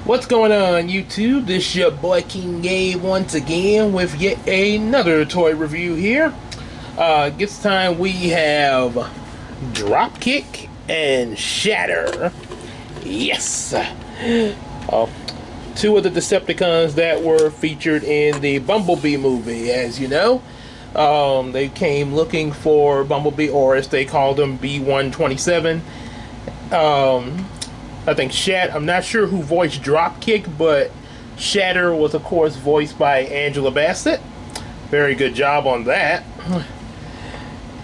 What's going on, YouTube? This your boy King Gabe once again with yet another toy review here. This time we have Dropkick and Shatter. Yes! Two of the Decepticons that were featured in the Bumblebee movie, as you know. They came looking for Bumblebee, or as they called him, B-127. I think I'm not sure who voiced Dropkick, but Shatter was, of course, voiced by Angela Bassett. Very good job on that.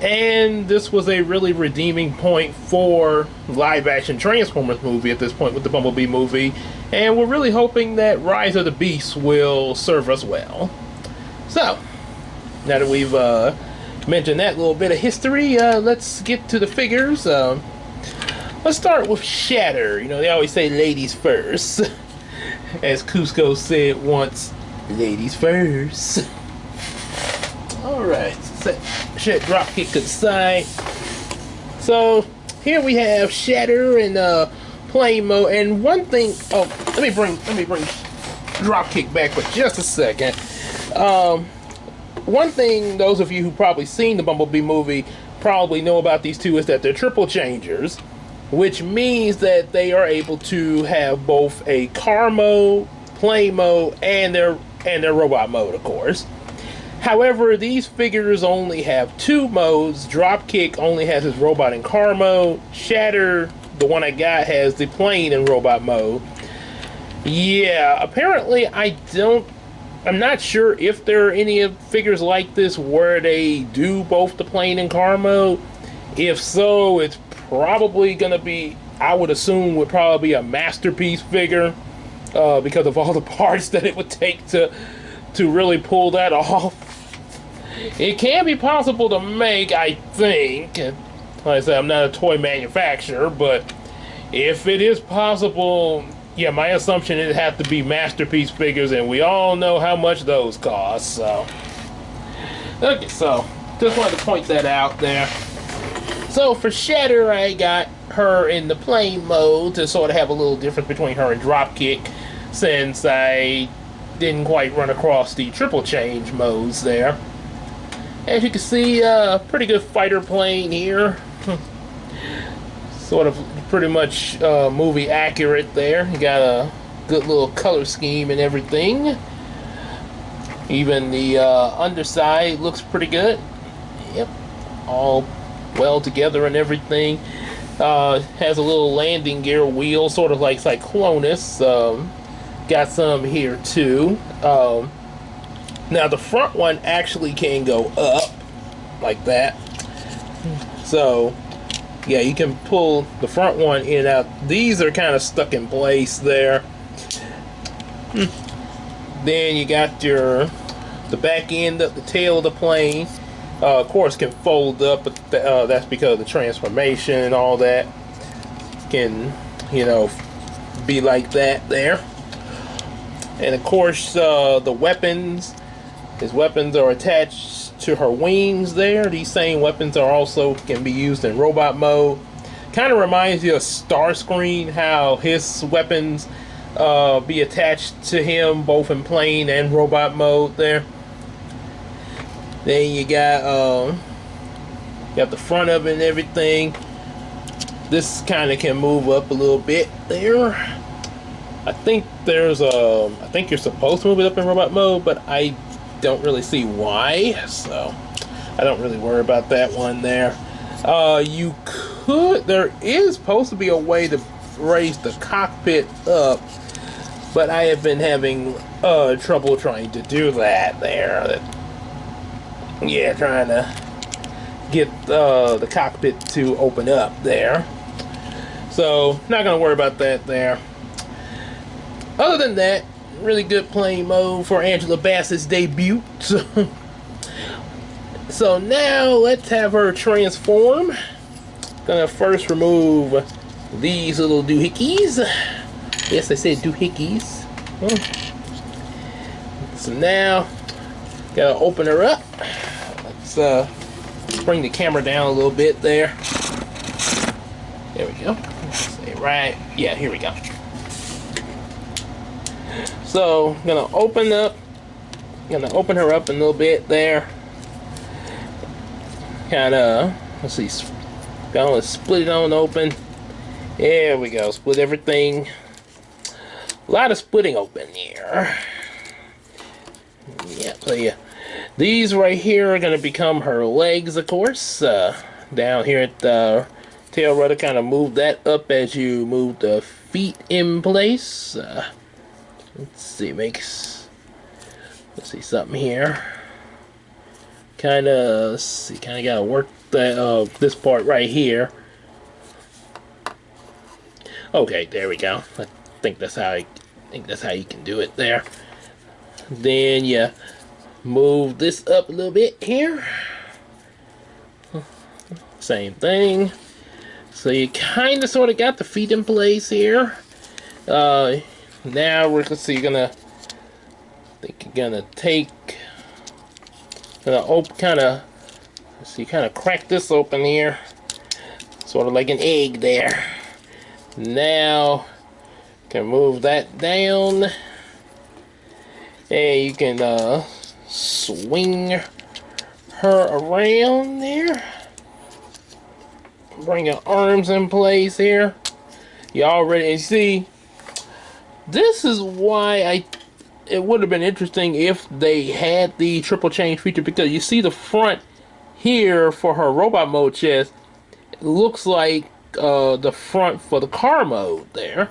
And this was a really redeeming point for live-action Transformers movie at this point with the Bumblebee movie. And we're really hoping that Rise of the Beasts will serve us well. So, now that we've mentioned that little bit of history, let's get to the figures. Let's start with Shatter. You know, they always say ladies first. As Cusco said once, ladies first. Alright, set Dropkick to the side. So, here we have Shatter in play mode. And one thing, let me bring Dropkick back for just a second. One thing those of you who probably seen the Bumblebee movie probably know about these two is that they're triple changers, which means that they are able to have both a car mode, play mode, and their robot mode, of course. However, these figures only have two modes. Dropkick only has his robot and car mode. Shatter, the one I got, has the plane and robot mode. Yeah, apparently I'm not sure if there are any figures like this where they do both the plane and car mode. If so, it's probably gonna be, I would assume, would probably be a masterpiece figure because of all the parts that it would take to really pull that off. It can be possible to make, I think. Like I said, I'm not a toy manufacturer, but if it is possible, yeah, my assumption it'd have to be masterpiece figures, and we all know how much those cost. So, okay, so just wanted to point that out there. So for Shatter, I got her in the plane mode to sort of have a little difference between her and Dropkick, since I didn't quite run across the triple change modes there. As you can see, pretty good fighter plane here. Sort of pretty much movie accurate there. You got a good little color scheme and everything. Even the underside looks pretty good. Yep, all well together and everything. Has a little landing gear wheel, sort of like Cyclonus. Got some here too. Now the front one actually can go up like that. So yeah, you can pull the front one in and out. These are kind of stuck in place there. Then you got the back end of the tail of the plane. Of course, can fold up, but that's because of the transformation and all that. Can, you know, be like that there. And of course, the weapons. His weapons are attached to her wings there. These same weapons are also can be used in robot mode. Kind of reminds you of Starscream, how his weapons be attached to him both in plane and robot mode there. Then you got the front of it and everything. This kind of can move up a little bit there. I think I think you're supposed to move it up in robot mode, but I don't really see why, so I don't really worry about that one there. There is supposed to be a way to raise the cockpit up, but I have been having trouble trying to do that there. Yeah, trying to get the cockpit to open up there. So, not going to worry about that there. Other than that, really good plane mode for Angela Bassett's debut. So now, let's have her transform. Gonna first remove these little doohickeys. Yes, I said doohickeys. So now, gotta open her up. Let's bring the camera down a little bit there. There we go. Say right. Yeah, here we go. So gonna open her up a little bit there. Kinda, let's see, gonna split it on open. There we go, split everything. A lot of splitting open here. Yeah, so yeah. These right here are gonna become her legs, of course. Down here at the tail rudder, kind of move that up as you move the feet in place. Let's see, let's see something here. Kind of gotta work that this part right here. Okay, there we go. I think that's how you can do it there. Then you move this up a little bit here. Same thing. So you kind of sort of got the feet in place here. Now let's see, you're gonna kind of crack this open here, sort of like an egg there. Now you can move that down, and you can swing her around there. Bring your arms in place here. You already see. This is why it would have been interesting if they had the triple change feature, because you see the front here for her robot mode chest. It looks like the front for the car mode there.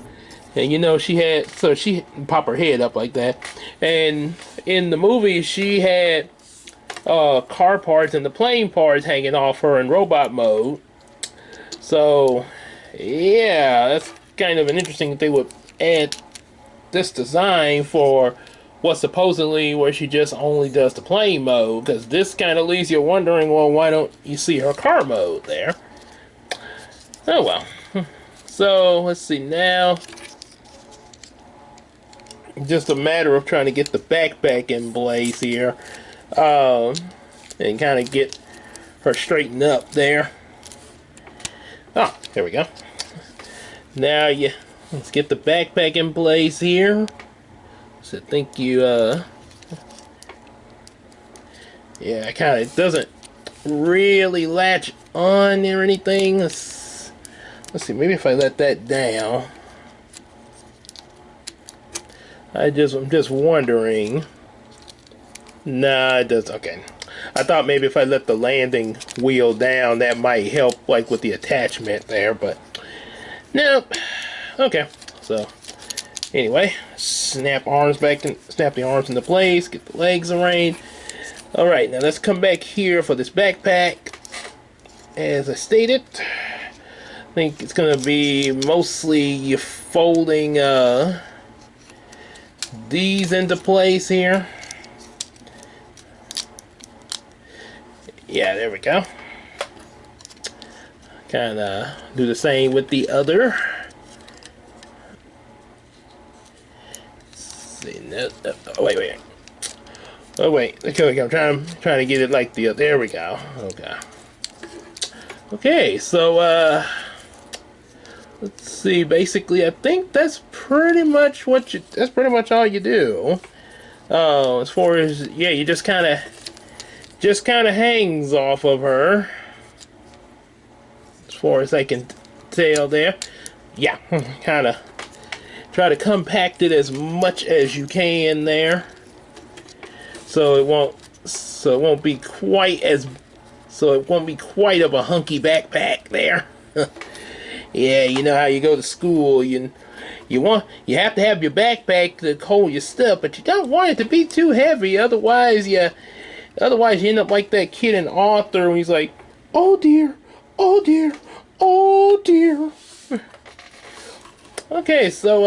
And you know, she pop her head up like that. And in the movie, she had car parts and the plane parts hanging off her in robot mode. So yeah, that's kind of an interesting thing. They would add this design for what supposedly where she just only does the plane mode, because this kind of leaves you wondering, well, why don't you see her car mode there? Oh well. So let's see, now just a matter of trying to get the backpack in place here, and kind of get her straightened up there. Oh, there we go. Now let's get the backpack in place here. So I think yeah, it kind of doesn't really latch on or anything. Let's see, maybe if I let that down. I'm just wondering. Nah, it does. Okay. I thought maybe if I let the landing wheel down, that might help, like with the attachment there, but nope. Okay. So anyway, snap the arms into place, get the legs arranged. All right, now let's come back here for this backpack. As I stated, I think it's gonna be mostly you folding these into place here. Yeah, there we go. Kind of do the same with the other. See, no, oh, wait. Oh wait, okay, I'm trying to get it like the. There we go. Okay. Okay, so let's see. Basically, I think that's pretty much all you do. As far as, yeah, you just kind of hangs off of her, as far as I can tell there. Yeah, kind of try to compact it as much as you can there, so it won't be quite of a hunky backpack there. Yeah, you know how you go to school, you have to have your backpack to hold your stuff, but you don't want it to be too heavy, otherwise you end up like that kid in Arthur when he's like, oh dear, oh dear, oh dear. Okay, so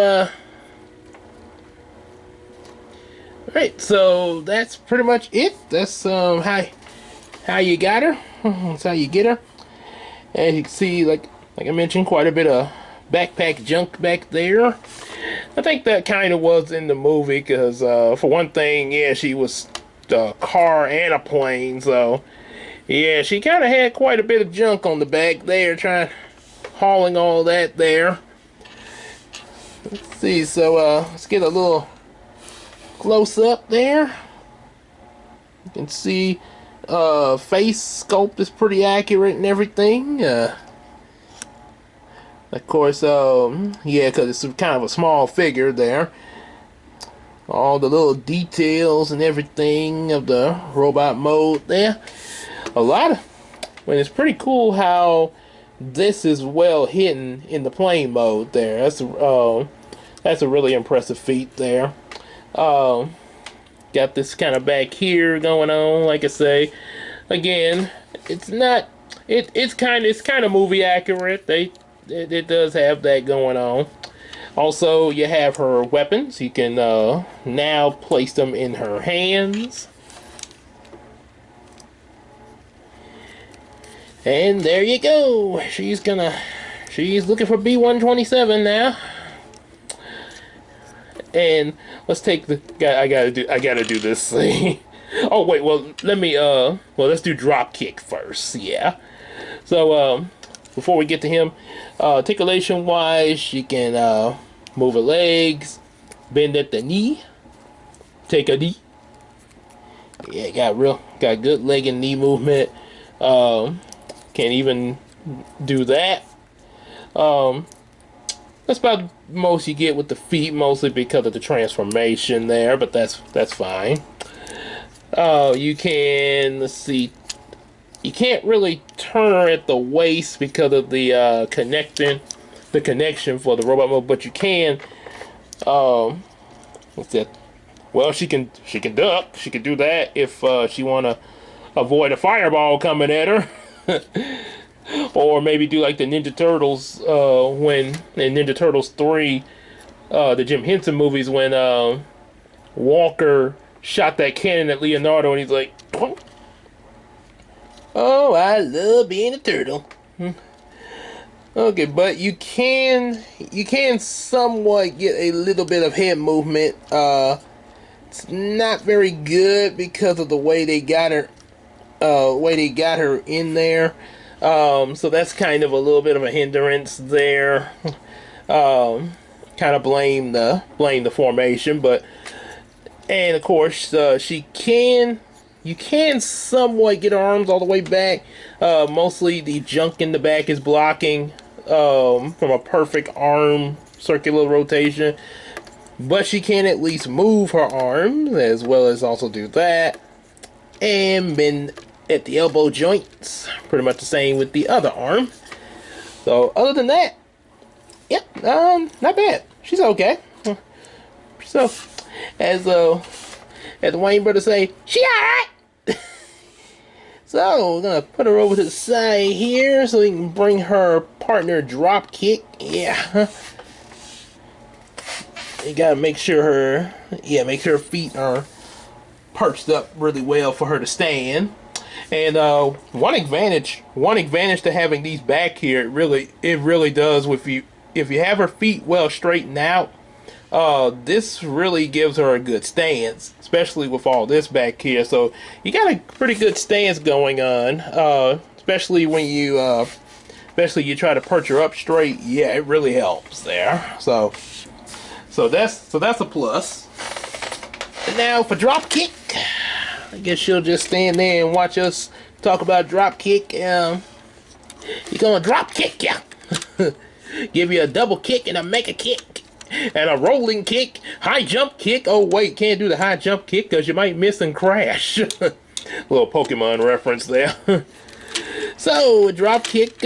alright, so that's pretty much it. That's how you got her. That's how you get her. And you can see, like I mentioned, quite a bit of backpack junk back there. I think that kind of was in the movie, because for one thing, yeah, she was a car and a plane, so yeah, she kind of had quite a bit of junk on the back there, hauling all that there. Let's see, so let's get a little close up there. You can see face sculpt is pretty accurate and everything. Of course, yeah, because it's kind of a small figure there. All the little details and everything of the robot mode there. It's pretty cool how this is well hidden in the plane mode there. That's a really impressive feat there. Got this kind of back here going on, like I say. Again, it's kind of movie accurate. It does have that going on. Also, you have her weapons. You can now place them in her hands. And there you go. She's looking for B-127 now. And let's take I gotta do this thing. Oh wait, well let's do Dropkick first. Yeah. So before we get to him, articulation wise, she can move her legs, bend at the knee, take a knee. Yeah, got good leg and knee movement. Can't even do that. That's about the most you get with the feet, mostly because of the transformation there, but that's fine. You can, let's see, you can't really turn her at the waist because of the connection for the robot mode, but you can. What's that? Well, she can duck. She can do that if she wanna avoid a fireball coming at her. Or maybe do like the Ninja Turtles when in Ninja Turtles 3, the Jim Henson movies, when Walker shot that cannon at Leonardo and he's like, "Oh, I love being a turtle." Okay, but you can somewhat get a little bit of head movement. It's not very good because of the way they got her in there. So that's kind of a little bit of a hindrance there. Kind of blame the formation, and of course you can somewhat get her arms all the way back. Mostly the junk in the back is blocking from a perfect arm circular rotation, but she can at least move her arms as well as also do that and bend at the elbow joints. Pretty much the same with the other arm. So other than that, yep, not bad. She's okay. So as the Wayne brothers say, she alright. So we're gonna put her over to the side here so we can bring her partner Dropkick. Yeah. You gotta make sure her feet are perched up really well for her to stand. And one advantage to having these back here, it really does, if you have her feet well straightened out, this really gives her a good stance, especially with all this back here. So you got a pretty good stance going on, especially when you try to perch her up straight. Yeah, it really helps there. So that's a plus. And now for Dropkick, I guess she'll just stand there and watch us talk about Dropkick. You're gonna Dropkick, yeah. Give you a double kick and a mega kick and a rolling kick, high jump kick. Oh wait, can't do the high jump kick because you might miss and crash. Little Pokemon reference there. So Dropkick,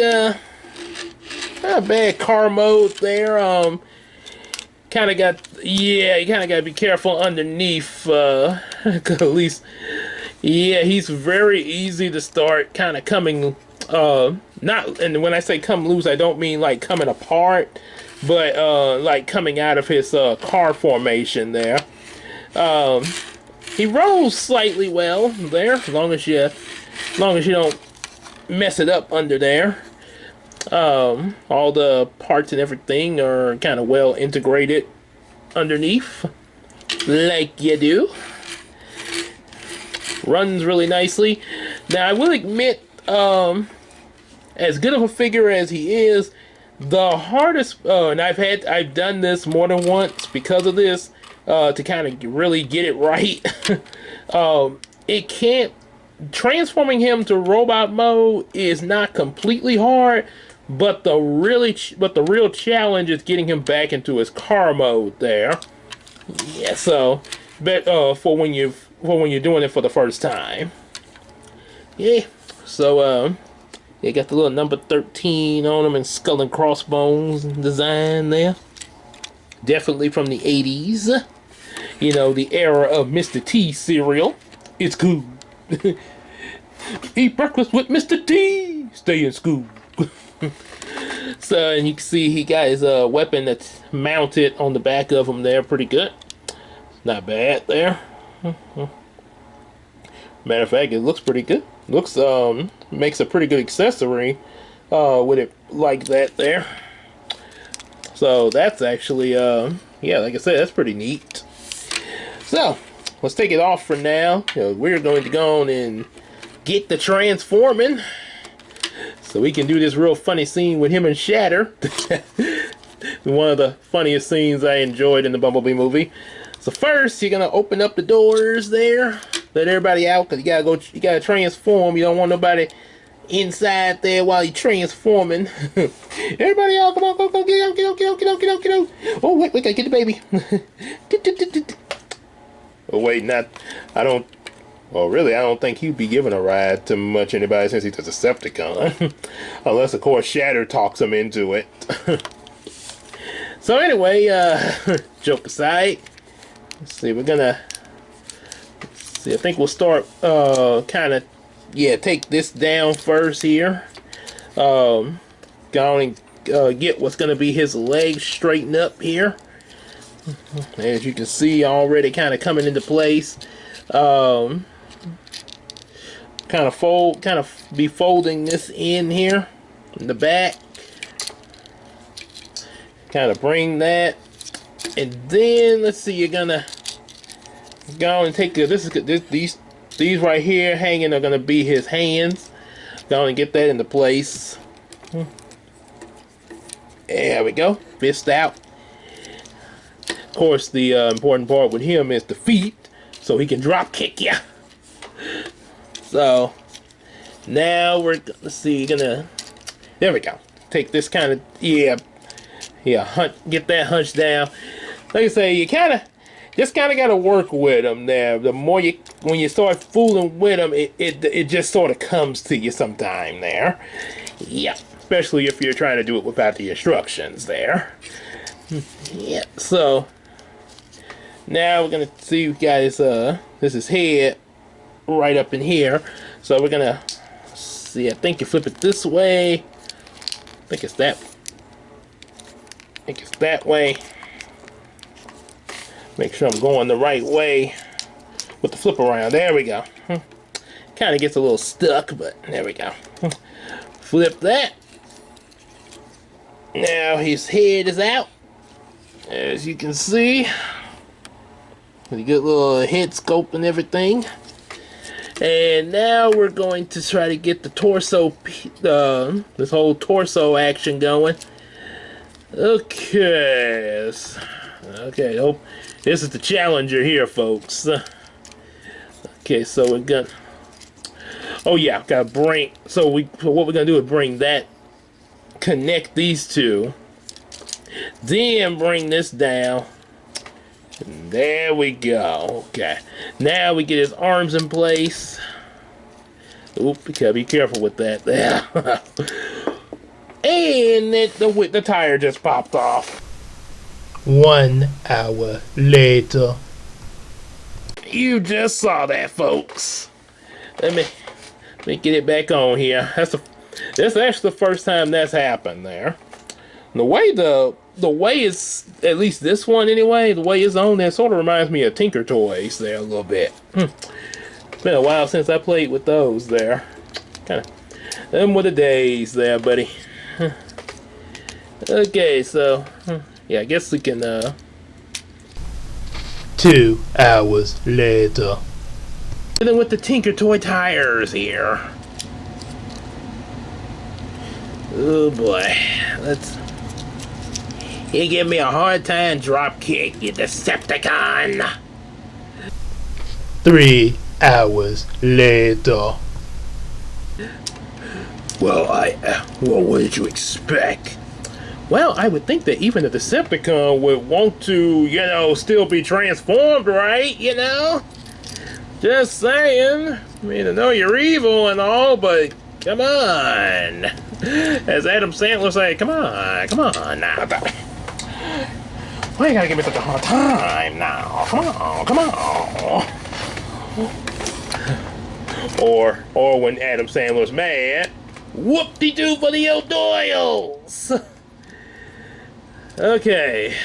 not a bad car mode there. You kind of got to be careful underneath, at least, yeah, he's very easy to start kind of coming, and when I say come loose, I don't mean like coming apart, but like coming out of his car formation there. He rolls slightly well there, as long as you don't mess it up under there. All the parts and everything are kind of well integrated underneath, like you do. Runs really nicely. Now I will admit, as good of a figure as he is, The hardest, and I've done this more than once because of this, to kind of really get it right. It can't transforming him to robot mode is not completely hard, but the real challenge is getting him back into his car mode there. Yeah, so but for when you're doing it for the first time. Yeah. So you got the little number 13 on them and skull and crossbones design there. Definitely from the 80s. You know, the era of Mr. T cereal. It's cool. Eat breakfast with Mr. T. Stay in school. So, and you can see he got his weapon that's mounted on the back of him there. Pretty good. Not bad there. Matter of fact, it looks pretty good. Looks makes a pretty good accessory with it like that there. So that's actually yeah, like I said, that's pretty neat. So let's take it off for now. We're going to go on and get the transforming so we can do this real funny scene with him and Shatter. One of the funniest scenes I enjoyed in the Bumblebee movie. So first, you're gonna open up the doors there, let everybody out, cause you gotta transform. You don't want nobody inside there while you're transforming. Everybody out, come on, go, get out. Oh wait, gotta get the baby. Oh wait, I don't think he'd be giving a ride to much anybody since he's a Decepticon. Unless of course Shatter talks him into it. So anyway, joke aside. Let's see, I think we'll start, take this down first here. Go on and get what's going to be his legs straightened up here. As you can see, already kind of coming into place. Kind of be folding this in here, in the back. Kind of bring that. And then let's see, you're gonna go and take these right here hanging are gonna be his hands. Go and get that into place. There we go, fist out. Of course, the important part with him is the feet, so he can drop kick ya. So now let's see, there we go. Take this kind of get that hunch down. Like I say, you just kind of got to work with them there. The more when you start fooling with them, it just sort of comes to you sometime there. Yeah, especially if you're trying to do it without the instructions there. Yeah, so now we're gonna see you guys. This is head right up in here. So we're gonna see. I think you flip it this way. I think it's that way. Make sure I'm going the right way with the flip around. There we go. Kind of gets a little stuck, but there we go. Flip that. Now his head is out, as you can see. With a good little head sculpt and everything. And now we're going to try to get the torso, this whole torso action going. Okay. Okay, this is the challenger here, folks. Okay, so we're gonna... Oh yeah, gotta bring... So what we're gonna do is bring that... Connect these two. Then bring this down. And there we go. Okay. Now we get his arms in place. Oop, you gotta be careful with that there. And the tire just popped off. 1 hour later. You just saw that, folks. Let me get it back on here. That's actually the first time that's happened there. The way is, at least this one anyway, the way it's on there sort of reminds me of Tinker Toys there a little bit. It's been a while since I played with those there. Kind of, them were the days there, buddy. Okay, so yeah, I guess we can 2 hours later. And then with the Tinker Toy tires here. Oh boy, You give me a hard time, Dropkick, you Decepticon. 3 hours later. Well, what did you expect? Well, I would think that even a Decepticon would want to, you know, still be transformed, right? You know? Just saying. I mean, I know you're evil and all, but come on. As Adam Sandler said, come on now. Why you gotta give me such a hard time now? Come on. Or when Adam Sandler's mad, whoop-de-doo for the O'Doyles. Okay.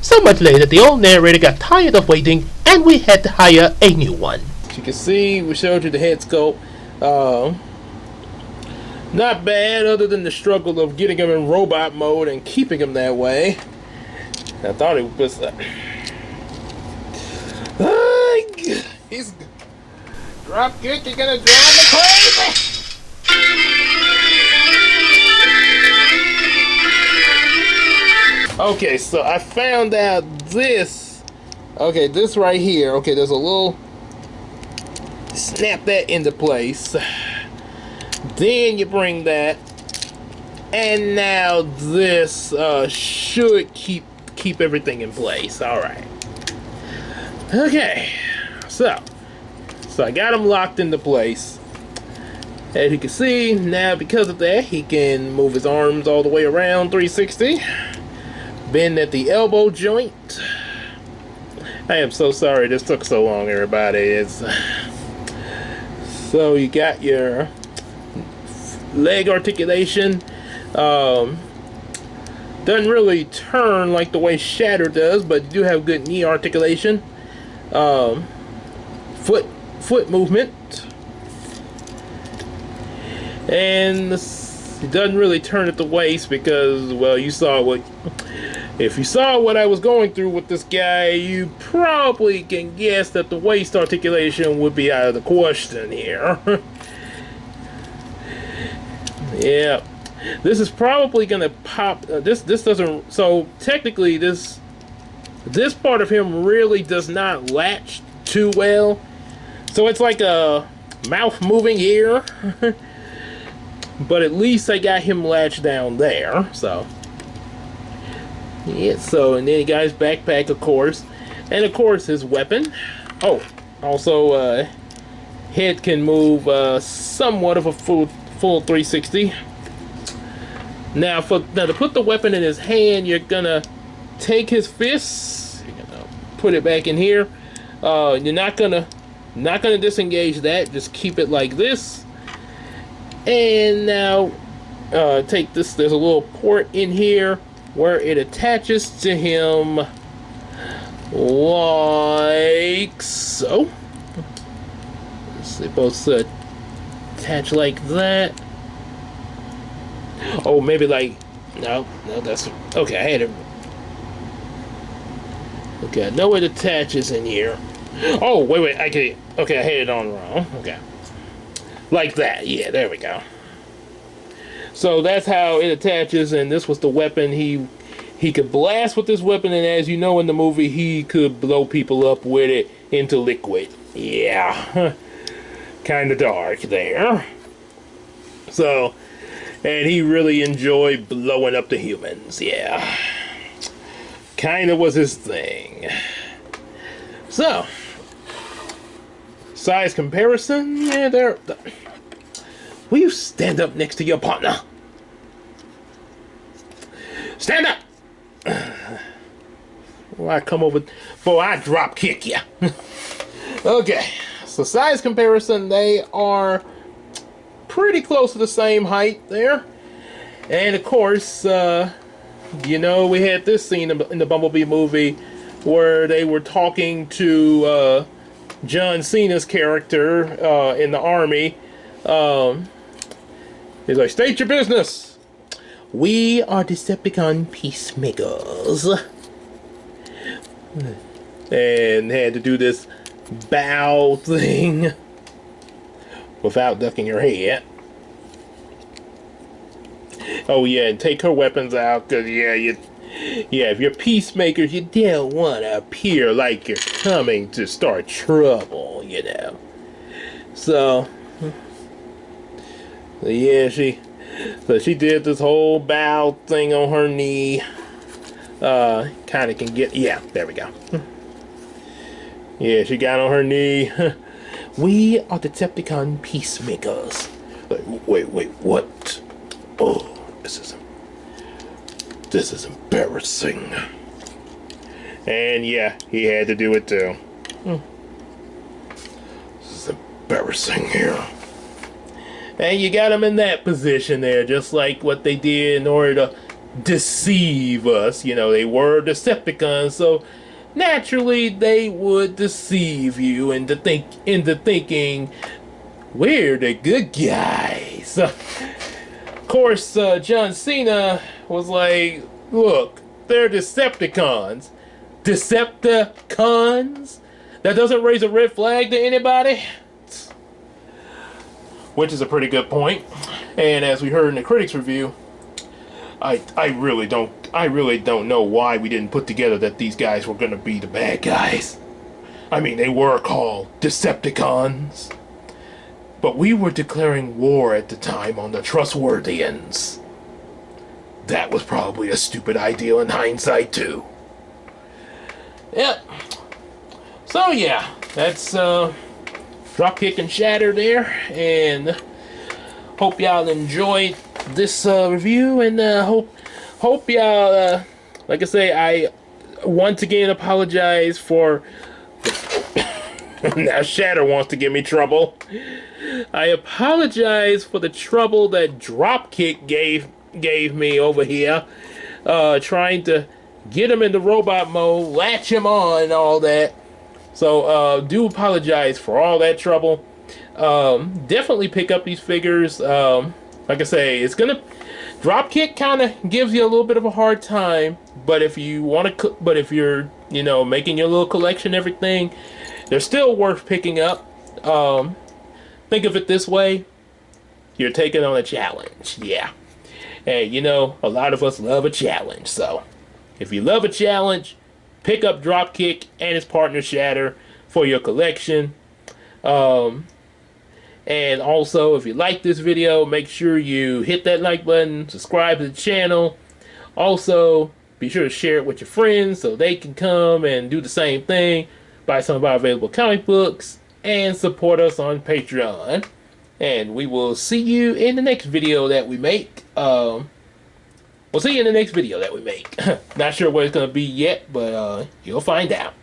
So much later, the old narrator got tired of waiting, and we had to hire a new one. As you can see, we showed you the head sculpt. Not bad, other than the struggle of getting him in robot mode and keeping him that way. I thought it was... he's... Dropkick, you're gonna drive me crazy! Okay, so I found out this. Okay, this right here. Okay, there's a little... Snap that into place. Then you bring that. And now this should keep everything in place. Alright. Okay. So I got him locked into place. As you can see, now because of that, he can move his arms all the way around 360. Bend at the elbow joint. I am so sorry this took so long, everybody. So you got your leg articulation. Doesn't really turn like the way Shatter does, but you do have good knee articulation. Foot movement. And it doesn't really turn at the waist because, well, you saw what... If you saw what I was going through with this guy, you probably can guess that the waist articulation would be out of the question here. Yeah. This is probably going to pop... This doesn't... So, technically, this part of him really does not latch too well. So, it's like a mouth moving here. But at least I got him latched down there, so... Yeah, so, and then he got his backpack, of course. And, of course, his weapon. Oh, also, head can move somewhat of a full 360. Now, to put the weapon in his hand, you're gonna take his fists. You're gonna put it back in here. You're not gonna disengage that. Just keep it like this. And now, take this. There's a little port in here where it attaches to him like so. It's supposed to attach like that. Oh, maybe like... No, that's... Okay, I had it... Okay, I know it attaches in here. Oh, wait, okay, I had it on wrong. Okay. Like that, yeah, there we go. So that's how it attaches, and this was the weapon. He could blast with this weapon, and as you know in the movie, he could blow people up with it into liquid. Yeah. Kind of dark there. So, and he really enjoyed blowing up the humans, yeah. Kind of was his thing. So, size comparison, yeah, there... Will you stand up next to your partner? Stand up! Well, I come over... Boy, I drop kick you. Okay, so size comparison, they are pretty close to the same height there. And of course, you know, we had this scene in the Bumblebee movie where they were talking to John Cena's character in the army. He's like, state your business. We are Decepticon peacemakers. And had to do this bow thing without ducking your head. Oh yeah, and take her weapons out, cause yeah, if you're peacemakers, you don't want to appear like you're coming to start trouble, you know. So yeah, she did this whole bow thing on her knee. Kind of can get, yeah, there we go. Yeah, she got on her knee. We are Decepticon peacemakers. Like, wait, what? Oh, this is embarrassing. And yeah, he had to do it too. This is embarrassing here. And you got them in that position there, just like what they did in order to deceive us. You know, they were Decepticons, so naturally they would deceive you into thinking we're the good guys. Of course, John Cena was like, look, they're Decepticons. Decepticons? That doesn't raise a red flag to anybody? Which is a pretty good point. And as we heard in the critics review, I really don't know why we didn't put together that these guys were going to be the bad guys. I mean, they were called Decepticons. But we were declaring war at the time on the Trustworthians. That was probably a stupid idea in hindsight, too. Yep. So, yeah, that's Dropkick and Shatter there. And hope y'all enjoyed this review. And hope y'all, like I say, I once again apologize for... Now Shatter wants to give me trouble. I apologize for the trouble that Dropkick gave me over here, trying to get him into robot mode, latch him on, and all that. So do apologize for all that trouble. Definitely pick up these figures. Like I say, it's gonna Dropkick kind of gives you a little bit of a hard time, but if you want to, but if you're making your little collection, everything, they're still worth picking up. Think of it this way: you're taking on a challenge. Yeah. Hey, a lot of us love a challenge. So, if you love a challenge, pick up Dropkick and his partner Shatter for your collection. And also, if you like this video, make sure you hit that like button, subscribe to the channel. Also, be sure to share it with your friends so they can come and do the same thing. Buy some of our available comic books and support us on Patreon. And we will see you in the next video that we make. We'll see you in the next video that we make. Not sure what it's going to be yet, but you'll find out.